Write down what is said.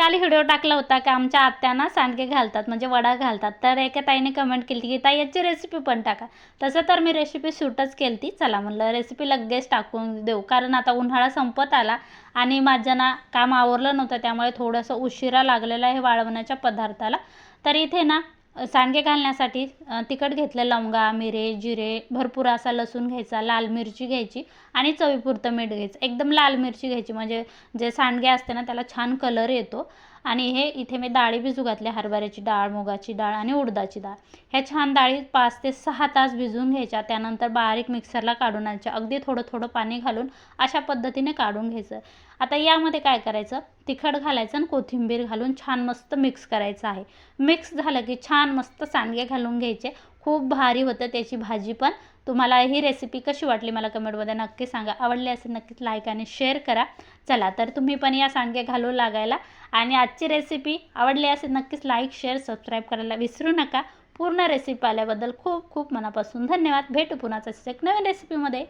काल व्हिडिओ टाकला होता की आमच्या आत्यांना सांडगे घालतात म्हणजे वडा घालतात, तर एका ताईने कमेंट केली की ताई याची रेसिपी पण टाका. तसं तर मी रेसिपी शूटच केली ती. चला म्हणलं रेसिपी लगेच टाकून देऊ, कारण आता उन्हाळा संपत आला आणि माझ्या काम आवरलं नव्हतं, त्यामुळे थोडंसं उशिरा लागलेला आहे वाळवण्याच्या पदार्थाला. तर इथे ना सांडगे घालण्यासाठी तिखट घेतलं, लवंगा, मिरे, जिरे, भरपूर असा लसूण घ्यायचा, लाल मिरची घ्यायची आणि चवीपुरतं मीठ घ्यायचं. एकदम लाल मिरची घ्यायची म्हणजे जे सांडगे असते ना त्याला छान कलर येतो. आणि हे इथे मी डाळी भिजू घातले, हरभऱ्याची डाळ, मुगाची डाळ आणि उडदाची डाळ. ह्या छान डाळी 5 ते 6 तास भिजवून घ्यायच्या. त्यानंतर बारीक मिक्सरला काढून आणायच्या. अगदी थोडं थोडं पाणी घालून अशा पद्धतीने काढून घ्यायचं. आता यामध्ये काय करायचं, तिखट घालायचं आणि कोथिंबीर घालून छान मस्त मिक्स करायचं आहे. मिक्स झालं की छान मस्त सांडगे घालून घ्यायचे. खूप भारी होतं त्याची भाजी पण. तुम्हाला ही रेसिपी कशी वाटली मला कमेंटमध्ये नक्की सांगा. आवडली असेल नक्कीच लाईक आणि शेअर करा. चला तर तुम्ही पण या सांडगे घालू लागायला. आणि आजची रेसिपी आवडली असेल नक्कीच लाईक शेअर सबस्क्राईब करायला विसरू नका. पूर्ण रेसिपी आल्याबद्दल खूप खूप मनापासून धन्यवाद. भेटू पुन्हा एक नवीन रेसिपीमध्ये.